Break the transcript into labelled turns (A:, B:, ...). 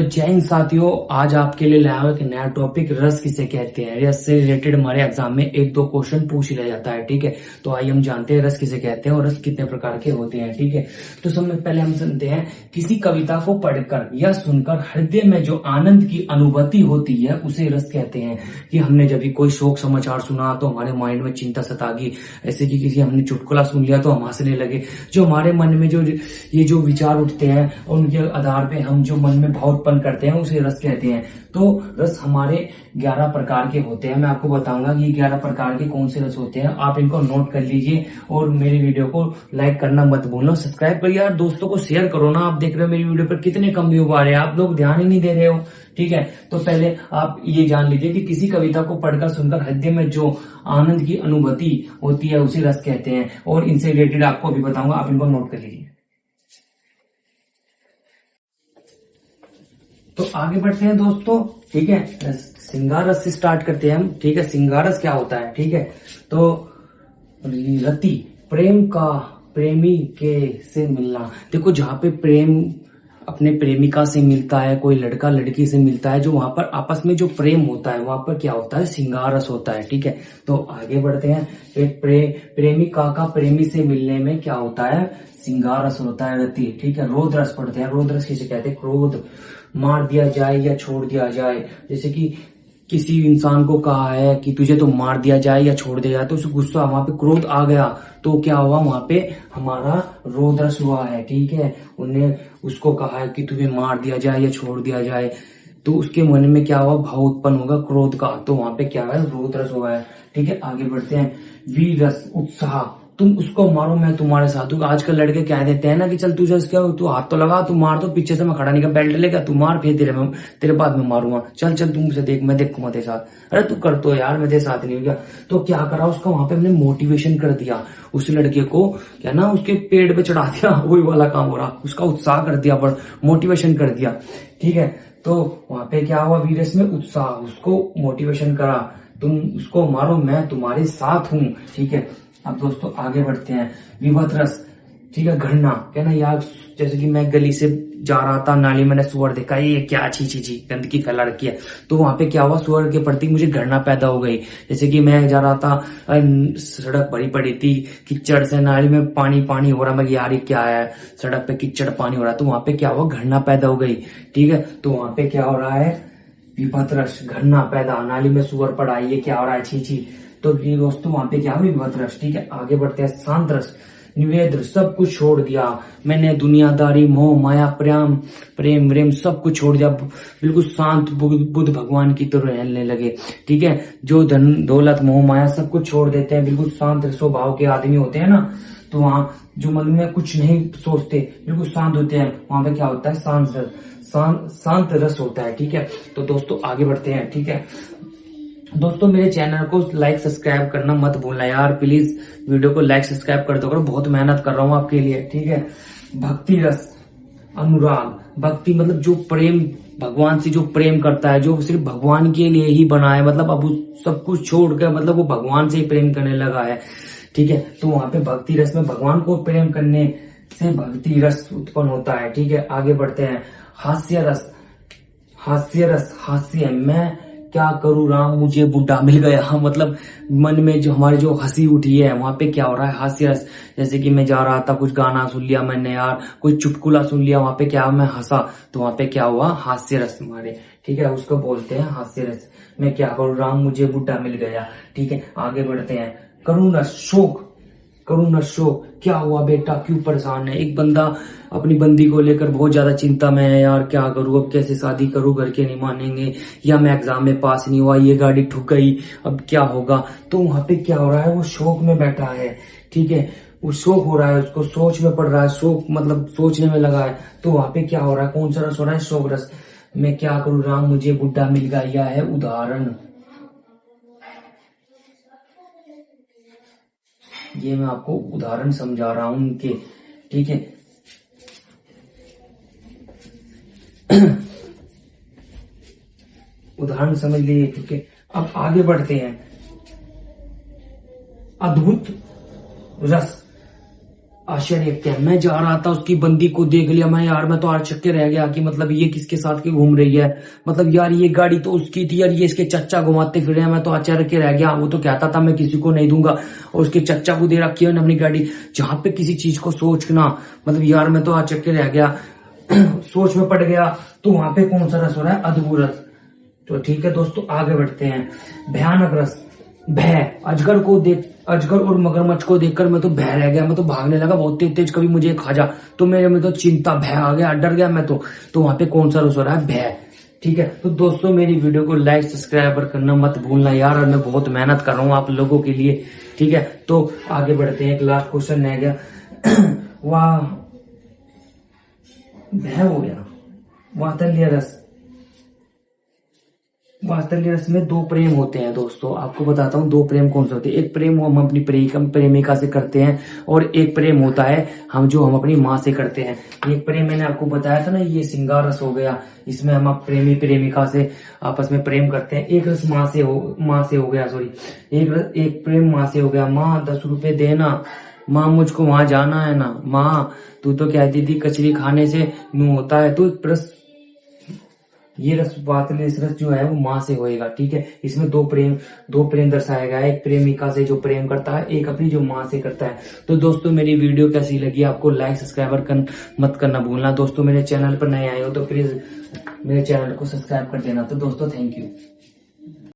A: तो जय हिंद साथियों, आज आपके लिए लाया हूं एक नया टॉपिक, रस किसे कहते हैं। रस से रिलेटेड हमारे एग्जाम में एक दो क्वेश्चन पूछ लिया जाता है। ठीक है, तो आइए हम जानते हैं रस किसे कहते हैं और रस कितने प्रकार के होते हैं। ठीक है, तो सबसे पहले हम सुनते हैं, किसी कविता को पढ़कर या सुनकर हृदय में जो आनंद की अनुभूति होती है उसे रस कहते हैं। कि हमने जब भी कोई शोक समाचार सुना तो हमारे माइंड में चिंता सता गई, ऐसे कि किसी हमने चुटकुला सुन लिया तो हम हंसने लगे। जो हमारे मन में जो विचार उठते हैं उनके आधार पे हम जो मन में भाव करते हैं उसे रस कहते हैं। तो रस हमारे 11 प्रकार के होते हैं। मैं आपको बताऊंगा कि 11 प्रकार के कौन से रस होते हैं, आप इनको नोट कर लीजिए और मेरी वीडियो को लाइक करना मत भूलना, सब्सक्राइब करिए यार, दोस्तों को शेयर करो ना। आप देख रहे हो मेरी वीडियो पर कितने कम व्यू आ रहे हैं, आप लोग ध्यान ही नहीं दे रहे हो। ठीक है, तो पहले आप ये जान लीजिए कि किसी कविता को पढ़कर सुनकर हृदय में जो आनंद की अनुभूति होती है उसे रस कहते हैं। और इनसे रिलेटेड आपको अभी बताऊंगा, आप इनको नोट कर लीजिए। तो आगे बढ़ते हैं दोस्तों। ठीक है, श्रृंगार रस से स्टार्ट करते हैं हम। ठीक है, श्रृंगार रस क्या होता है। ठीक है, तो रति प्रेम का प्रेमी के से मिलना। देखो, जहां पे प्रेम अपने प्रेमिका से मिलता है, कोई लड़का लड़की से मिलता है, जो वहां पर आपस में जो प्रेम होता है वहां पर क्या होता है, श्रृंगार रस होता है। ठीक है, तो आगे बढ़ते हैं। एक प्रेमिका का प्रेमी से मिलने में क्या होता है, श्रृंगार रस होता है, रति। ठीक है, रोद रस पढ़ते हैं। रोद रस किसे कहते हैं, क्रोध मार दिया जाए या छोड़ दिया जाए। जैसे कि किसी इंसान को कहा है कि तुझे तो मार दिया जाए या छोड़ दिया जाए, तो उसे गुस्सा, वहां पे क्रोध आ गया, तो क्या हुआ, वहां पे हमारा रोद रस हुआ है। ठीक है, उन्हें उसको कहा है कि तुझे मार दिया जाए या छोड़ दिया जाए, तो उसके मन में क्या हुआ, भाव उत्पन्न होगा क्रोध का, तो वहां पे क्या है, रोद रस हुआ है। ठीक है, आगे बढ़ते हैं। वीर रस उत्साह, तुम उसको मारो मैं तुम्हारे साथ हूँ। आजकल लड़के कह देते हैं ना कि चल तुझे क्या, तू हाथ तो लगा, तू मार, तो पीछे से मैं खड़ा नहीं, का बेल्ट लेगा, तू मार, फिर तेरे बाद में मारूंगा, चल चल तू मुझे देख, मैं देखूंगा तेरे साथ। अरे तू कर तो यार, मैं तेरे साथ नहीं हो गया। तो क्या करा, उसका वहां पे हमने मोटिवेशन कर दिया, उस लड़के को क्या ना उसके पेड़ पे चढ़ा दिया, वही वाला काम हो रहा, उसका उत्साह कर दिया, पर मोटिवेशन कर दिया। ठीक है, तो वहां पे क्या हुआ, वीरस में उत्साह, उसको मोटिवेशन करा, तुम उसको मारो मैं तुम्हारे साथ हूं। ठीक है, अब दोस्तों आगे बढ़ते हैं। विभत रस, ठीक है, घृणा, कहना यार, जैसे कि मैं गली से जा रहा था, नाली मैंने सुअर देखा, ये क्या छी छी छी गंदगी फैला रखी है, तो वहां पे क्या हुआ, सुअर के प्रति मुझे घृणा पैदा हो गई। जैसे कि मैं जा रहा था, सड़क भरी पड़ी थी कीचड़ से, नाली में पानी पानी हो रहा, मैं यार ये क्या है, सड़क पे कीचड़ पानी हो रहा, तो वहां पे क्या हुआ, घृणा पैदा हो गई। ठीक है, तो वहां पे क्या हो रहा है, विभत रस, घृणा पैदा, नाली में सुअर पड़ा, ये क्या हो रहा है, छी छी। तो ये दोस्तों वहां पे क्या हुआ, विभत रस। ठीक है, आगे बढ़ते हैं। शांत रस, निवेद, सब कुछ छोड़ दिया मैंने, दुनियादारी मोह माया प्रेम प्रेम सब कुछ छोड़ दिया, बिल्कुल शांत बुद्ध भगवान की तरह रहने लगे। ठीक है, जो धन दौलत मोह माया सब कुछ छोड़ देते हैं, बिल्कुल शांत स्वभाव के आदमी होते हैं ना, तो वहां जो मन में कुछ नहीं सोचते, बिल्कुल शांत होते हैं, वहां पे क्या होता है, शांत रस होता है। ठीक है, तो दोस्तों आगे बढ़ते हैं। ठीक है दोस्तों, मेरे चैनल को लाइक सब्सक्राइब करना मत भूलना यार, प्लीज वीडियो को लाइक सब्सक्राइब कर दो करो, बहुत मेहनत कर रहा हूं आपके लिए। ठीक है, भक्ति रस, अनुराग, भक्ति मतलब जो प्रेम, भगवान से जो प्रेम करता है, जो सिर्फ भगवान के लिए ही बना है, मतलब अब सब कुछ छोड़ कर मतलब वो भगवान से ही प्रेम करने लगा है। ठीक है, तो वहां पे भक्ति रस में भगवान को प्रेम करने से भक्ति रस उत्पन्न होता है। ठीक है, आगे बढ़ते हैं। हास्य रस, हास्य, मैं क्या करूं राम, मुझे बुढ़ा मिल गया, मतलब मन में जो हमारी जो हंसी उठी है, वहां पे क्या हो रहा है, हास्य रस। जैसे कि मैं जा रहा था, कुछ गाना सुन लिया मैंने यार, कोई चुटकुला सुन लिया, वहां पे क्या मैं हंसा, तो वहां पे क्या हुआ, हास्य रस हमारे। ठीक है, उसको बोलते हैं हास्य रस। मैं क्या करूं राम, मुझे बुढ़ा मिल गया। ठीक है, आगे बढ़ते हैं। करुण रस, शोक, क्या हुआ बेटा, क्यों परेशान है। एक बंदा अपनी बंदी को लेकर बहुत ज्यादा चिंता में है, यार क्या करूं, अब कैसे शादी करूं, घर के नहीं मानेंगे, या मैं एग्जाम में पास नहीं हुआ, ये गाड़ी ठुक गई, अब क्या होगा। तो वहां पे क्या हो रहा है, वो शोक में बैठा है। ठीक है, वो शोक हो रहा है, उसको सोच में पड़ रहा है, शोक मतलब सोचने में लगा है, तो वहां पे क्या हो रहा है, कौन सा रस हो रहा है, शोक रस। मैं क्या करूं राम, मुझे बुढ़ा मिल गया, यह है उदाहरण। ये मैं आपको उदाहरण समझा रहा हूं उनके। ठीक है, उदाहरण समझ लीजिए। ठीक है, अब आगे बढ़ते हैं। अद्भुत रस, आश्चर्य क्या, मैं जा रहा था उसकी बंदी को देख लिया मैं, यार मैं तो आश्चर्य रह गया कि मतलब ये किसके साथ की घूम रही है, मतलब यार ये गाड़ी तो उसकी थी यार, ये इसके चच्चा घुमाते फिर रहे हैं। मैं तो आश्चर्य रह गया। वो तो कहता था मैं किसी को नहीं दूंगा और उसके चच्चा को दे रखी है अपनी गाड़ी। जहां पे किसी चीज को सोचना, मतलब यार मैं तो आश्चर्य रह गया सोच में पड़ गया। तो वहां पे कौन सा रस हो रहा है, अद्भुत रस। तो ठीक है दोस्तों आगे बढ़ते हैं। भयानक रस, भय, अजगर और मगरमच्छ को देखकर मैं तो भय रह गया, मैं तो भागने लगा बहुत तेज तेज, कभी मुझे खा जा। तो मेरे में तो चिंता, भय आ गया, डर गया मैं तो वहां पे कौन सा रस हो रहा है, भय। ठीक है तो दोस्तों मेरी वीडियो को लाइक सब्सक्राइब करना मत भूलना यार, और मैं बहुत मेहनत कर रहा हूँ आप लोगों के लिए। ठीक है तो आगे बढ़ते हैं। एक लास्ट क्वेश्चन रह गया वाह, भय हो गया। वात्सल्य रस, वात्सल्य रस में दो प्रेम होते हैं दोस्तों, आपको बताता हूँ दो प्रेम कौन से होते हैं। एक प्रेम हम अपनी प्रेमिका से करते हैं, और एक प्रेम होता है हम अपनी माँ से करते हैं। एक प्रेम मैंने आपको बताया था ना, ये श्रृंगार रस हो गया, इसमें हम प्रेमी प्रेमिका से आपस में प्रेम करते हैं। एक रस माँ से हो गया, सॉरी, एक प्रेम माँ से हो गया। माँ 10 रुपए देना, माँ मुझको वहां जाना है ना, माँ तू तो कहती थी कचरी खाने से मुंह होता है। तो ये रस वात्सल्य रस जो है वो माँ से होएगा। ठीक है इसमें दो प्रेम दर्शाया गया है, एक प्रेमिका से जो प्रेम करता है, एक अपनी जो माँ से करता है। तो दोस्तों मेरी वीडियो कैसी लगी आपको, लाइक सब्सक्राइब मत करना भूलना। दोस्तों मेरे चैनल पर नए आए हो तो प्लीज मेरे चैनल को सब्सक्राइब कर देना। तो दोस्तों थैंक यू।